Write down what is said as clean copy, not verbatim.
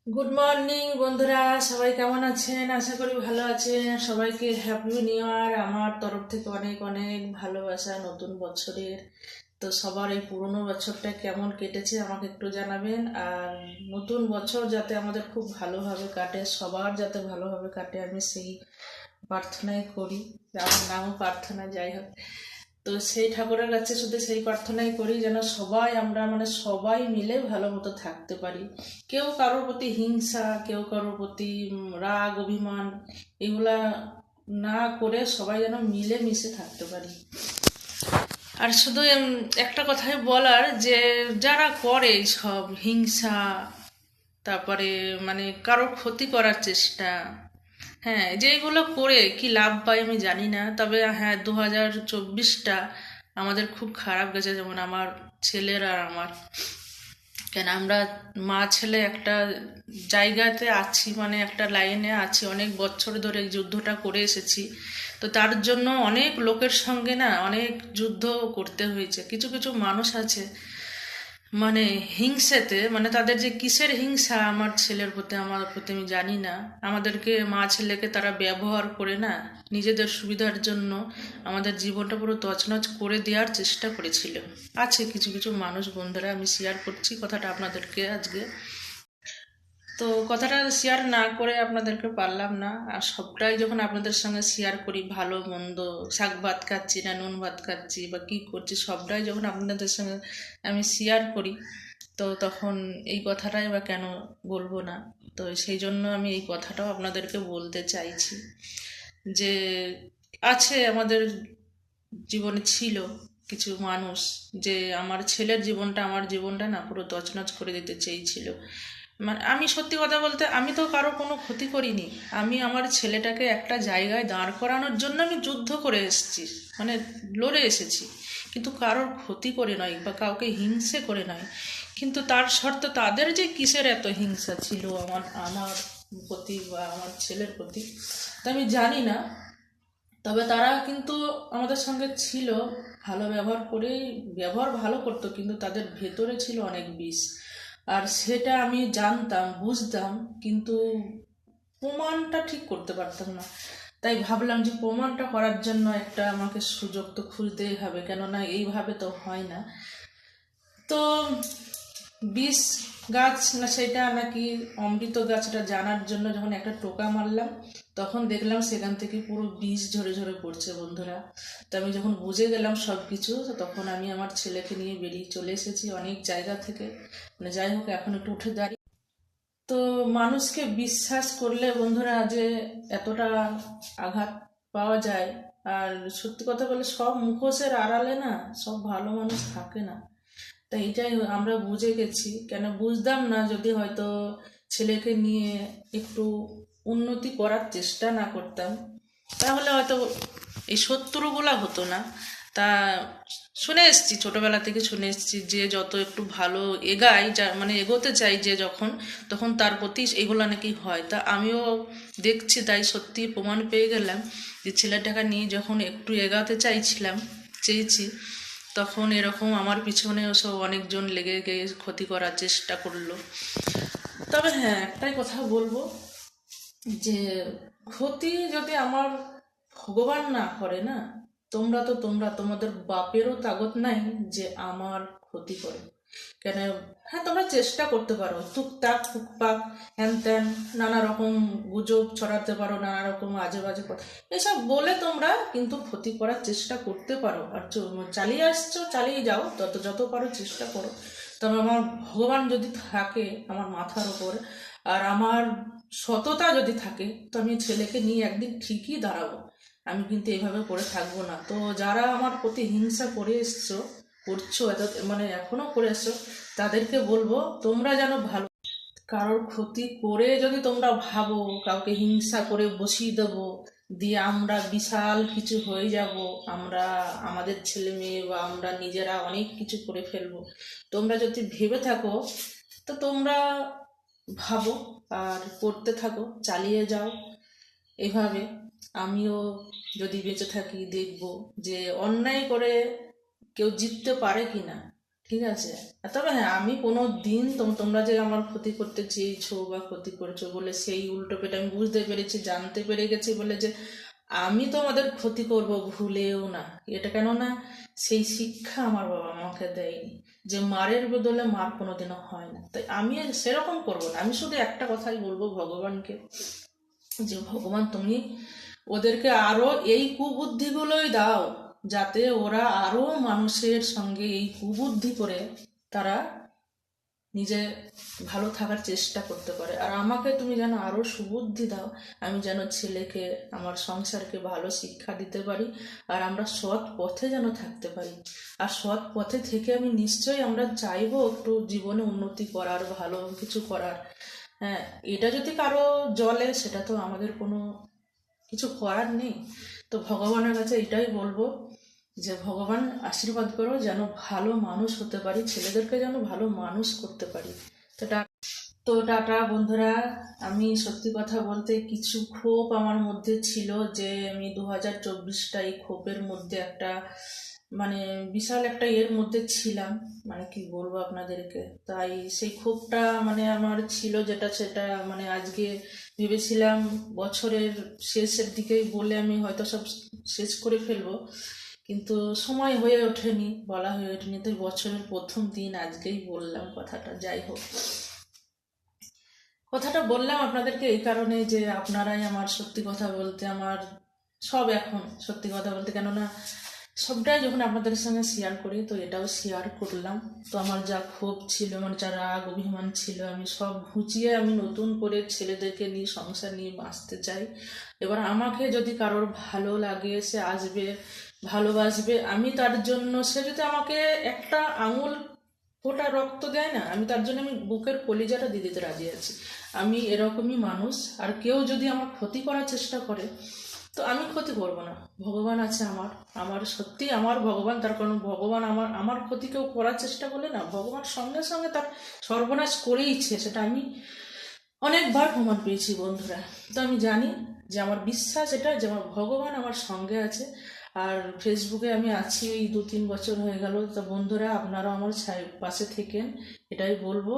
Good morning বন্ধুরা, সবাই কেমন আছেন? আশা করি ভালো আছেন। সবাইকে হ্যাপি নিউ ইয়ার আমার তরফ থেকে অনেক অনেক ভালোবাসা নতুন বছরের। তো সবার এই পুরনো বছরটা কেমন কেটেছে আমাকে একটু জানাবেন। আর নতুন বছর যাতে আমাদের খুব ভালোভাবে কাটে, সবার যাতে ভালোভাবে কাটে, আমি সেই প্রার্থনাই করি। আমার নামও প্রার্থনা, যাই হোক। তো সেই ঠাকুরের কাছে শুধু সেই প্রার্থনাই করি যেন সবাই আমরা সবাই মিলে ভালো মতো থাকতে পারি। কেউ কারোর প্রতি হিংসা, কেউ কারোর প্রতি রাগ অভিমান এগুলা না করে সবাই যেন মিলে মিশে থাকতে পারি। আর শুধু একটা কথাই বলার, যে যারা করে সব হিংসা, তারপরে কারোর ক্ষতি করার চেষ্টা, হ্যাঁ, যেগুলো করে কি লাভ পাই আমি জানি না। তবে হ্যাঁ, 2024টা আমাদের খুব খারাপ গেছে, যেমন আমার ছেলের আর আমার। কেন আমরা মা ছেলে একটা জায়গাতে আছি, একটা লাইনে আছি, অনেক বছর ধরে এই যুদ্ধটা করে এসেছি। তো তার জন্য অনেক লোকের সঙ্গে অনেক যুদ্ধ করতে হয়েছে। কিছু কিছু মানুষ আছে হিংসেতে, তাদের যে কিসের হিংসা আমার ছেলের প্রতি আমার প্রতি আমি জানি না। আমাদেরকে মা ছেলেকে তারা ব্যবহার করে নিজেদের সুবিধার জন্য আমাদের জীবনটা পুরো তছনছ করে দেওয়ার চেষ্টা করেছিল। আছে কিছু কিছু মানুষ, বন্ধুরা, আমি শেয়ার করছি কথাটা আপনাদেরকে আজকে। তো কথাটা শেয়ার না করে আপনাদেরকে পারলাম না। আর সবটাই যখন আপনাদের সঙ্গে শেয়ার করি, ভালো মন্দ, শাক ভাত খাচ্ছি না নুন ভাত খাচ্ছি বা কী করছি, সবটাই যখন আপনাদের সঙ্গে আমি শেয়ার করি, তো তখন এই কথাটাই বা কেন বলবো না? তো সেই জন্য আমি এই কথাটাও আপনাদেরকে বলতে চাইছি, যে আছে আমাদের জীবনে ছিল কিছু মানুষ, যে আমার ছেলের জীবনটা, আমার জীবনটা পুরো তছনছ করে দিতে চেয়েছিল। আমি সত্যি কথা বলতে, আমি তো কারো কোনো ক্ষতি করিনি। আমি আমার ছেলেটাকে একটা জায়গায় দাঁড় করানোর জন্য আমি যুদ্ধ করে এসেছি, লড়ে এসেছি, কিন্তু কারোর ক্ষতি করে নয় বা কাউকে হিংসে করে নয়। কিন্তু তার শর্তে তাদের যে কিসের এত হিংসা ছিল আমার আমার প্রতি বা আমার ছেলের প্রতি, তা আমি জানি না। তবে তারা কিন্তু আমাদের সঙ্গে ছিল, ভালো ব্যবহার করেই, ব্যবহার ভালো করতো, কিন্তু তাদের ভেতরে ছিল অনেক বিষ। আর সেটা আমি জানতাম, বুঝতাম, কিন্তু প্রমাণটা ঠিক করতে পারতাম না। তাই ভাবলাম যে প্রমাণটা করার জন্য একটা আমাকে সুযোগ তো খুঁজতেই হবে, কেননা এইভাবে তো হয় না। তো বিষ গাছ না সেটা নাকি অমৃত গাছটা জানার জন্য যখন একটা টোকা মারলাম, তখন দেখলাম সেখান থেকে পুরো বিষ ঝরে ঝরে পড়ছে, বন্ধুরা। তো আমি যখন বুঝে গেলাম সব কিছু, তখন আমি আমার ছেলেকে নিয়ে বেরিয়ে চলে এসেছি অনেক জায়গা থেকে। যাই হোক, এখন একটু উঠে দাঁড়িয়ে। তো মানুষকে বিশ্বাস করলে, বন্ধুরা, যে এতটা আঘাত পাওয়া যায়। আর সত্যি কথা বলে, সব মুখোশের আড়ালে সব ভালো মানুষ থাকে না। তাই এটাই আমরা বুঝে গেছি। কেন বুঝতাম না, যদি হয়তো ছেলেকে নিয়ে একটু উন্নতি করার চেষ্টা না করতাম, তাহলে হয়তো এই শত্রুগুলা হতো না। তা শুনে এসছি, ছোটবেলা থেকে শুনে এসছি, যে যত একটু ভালো এগাই, যা এগোতে চাই যে যখন, তখন তার প্রতি এগুলো নাকি হয়। তা আমিও দেখছি, তাই সত্যি প্রমাণ পেয়ে গেলাম যে ছেলেটাকে নিয়ে যখন একটু এগাতে চেয়েছি, তখন এরকম আমার পিছনে ওসব অনেকজন লেগে গিয়ে ক্ষতি করার চেষ্টা করলো। তবে হ্যাঁ, একটাই কথা বলবো, যে ক্ষতি যদি আমার ভগবান না করে তোমরা তোমাদের বাপেরও তাগত নাই যে আমার ক্ষতি করে। কেন? হ্যাঁ, তোমরা চেষ্টা করতে পারো, টুকটাক টুকপাক হ্যান ত্যান নানা রকম গুজব ছড়াতে পারো, নানা রকম আজে বাজে কথা এসব বলে তোমরা কিন্তু ক্ষতি করার চেষ্টা করতে পারো। আর চালিয়ে আসছো, চালিয়ে যাও, যত পারো চেষ্টা করো। তবে আমার ভগবান যদি থাকে আমার মাথার ওপর, আর আমার সততা যদি থাকে, তো আমি ছেলেকে নিয়ে একদিন ঠিকই দাঁড়াবো। আমি কিন্তু এইভাবে করে থাকবো না। তো যারা আমার প্রতি হিংসা করে এসছো, করছো, এত এখনো করে এসছো, তাদেরকে বলবো, তোমরা যেন ভালো, কারোর ক্ষতি করে যদি তোমরা ভাবো কাউকে হিংসা করে বসিয়ে দেবো, দিয়ে আমরা বিশাল কিছু হয়ে যাব, আমরা আমাদের ছেলে মেয়ে বা আমরা নিজেরা অনেক কিছু করে ফেলবো, তোমরা যদি ভেবে থাকো, তো তোমরা ভাবো আর করতে থাকো, চালিয়ে যাও এভাবে। আমিও যদি বেঁচে থাকি দেখব যে অন্যায় করে কেউ জিততে পারে কি না। ঠিক আছে। আর তবে হ্যাঁ, আমি কোনো দিন তোমরা যে আমার ক্ষতি করতে চেয়েছো বা ক্ষতি করছো বলে সেই উল্টো পেটে আমি বুঝতে পেরেছি, জানতে পেরে গেছি বলে যে আমি তোমাদের ক্ষতি করব ভুলেও না। এটা কেননা সেই শিক্ষা আমার বাবা আমাকে দেয়নি, যে মারের বদলে মার কোনোদিনও হয় না, তাই আমি সেরকম করবো না। আমি শুধু একটা কথাই বলবো ভগবানকে, যে ভগবান তুমি ওদেরকে আরো এই কুবুদ্ধিগুলোই দাও, যাতে ওরা আরো মানুষের সঙ্গে এই কুবুদ্ধি করে তারা নিজে ভালো থাকার চেষ্টা করতে পারে। আর আমাকে তুমি যেন আরো সুবুদ্ধি দাও, আমি যেন ছেলেকে, আমার সংসারকে ভালো শিক্ষা দিতে পারি, আর আমরা সৎ পথে যেন থাকতে পারি। আর সৎ পথে থেকে আমি নিশ্চয়ই আমরা চাইবো একটু জীবনে উন্নতি করার, ভালো কিছু করার। হ্যাঁ, এটা যদি কারো জলে সেটা তো আমাদের কোনো কিছু করার নেই। তো ভগবানের কাছে এটাই বলবো যে ভগবান আশীর্বাদ করো যেন ভালো মানুষ হতে পারি, ছেলেদেরকে যেন ভালো মানুষ করতে পারি। তো টাটা বন্ধুরা। আমি সত্যি কথা বলতে কিছু ক্ষোভ আমার মধ্যে ছিল, যে আমি 2024টা এই ক্ষোভের মধ্যে একটা মানে বিশাল একটা এর মধ্যে ছিলাম, মানে কি বলবো আপনাদেরকে। তাই সেই ক্ষোভটা মানে আমার ছিল, যেটা সেটা মানে আজকে ভেবেছিলাম বছরের শেষের দিকেই বলে আমি হয়তো সব শেষ করে ফেলবো, কিন্তু সময় হয়ে ওঠেনি, বলা হয়ে ওঠেনি। তো বছরের প্রথম দিন আজকেই বললাম কথাটা। যাই হোক, কথাটা বললাম আপনাদেরকে এই কারণে যে আপনারাই আমার সত্যি কথা বলতে আমার সব, এখন সত্যি কথা বলতে, কেননা সবটাই যখন আপনাদের সঙ্গে শেয়ার করি তো এটাও শেয়ার করলাম। তো আমার যা ক্ষোভ ছিল, মানে যা রাগ অভিমান ছিল, আমি সব ঘুচিয়ে আমি নতুন করে ছেলেদেরকে নিয়ে সংসার নিয়ে বাঁচতে চাই। এবার আমাকে যদি কারোর ভালো লাগে সে আসবে, ভালোবাসবে, আমি তার জন্য, সে যদি আমাকে একটা আঙুল ফোঁটা রক্ত দেয় না, আমি তার জন্য আমি বুকের কলিজাটা দিয়ে দিতে রাজি আছি। আমি এরকমই মানুষ। আর কেউ যদি আমার ক্ষতি করার চেষ্টা করে তো আমি ক্ষতি করব না। ভগবান আছে আমার, আমার সত্যি আমার ভগবান, তার কারণ ভগবান আমার আমার ক্ষতি কেউ করার চেষ্টা করলে না, ভগবান সঙ্গে সঙ্গে তার সর্বনাশ করেইছে, সেটা আমি অনেকবার প্রমাণ পেয়েছি বন্ধুরা। তো আমি জানি, যে আমার বিশ্বাস এটা, যে আমার ভগবান আমার সঙ্গে আছে। আর ফেসবুকে আমি আছি ওই 2-3 বছর হয়ে গেল। তো বন্ধুরা আপনারাও আমার পাশে থেকেন, এটাই বলবো।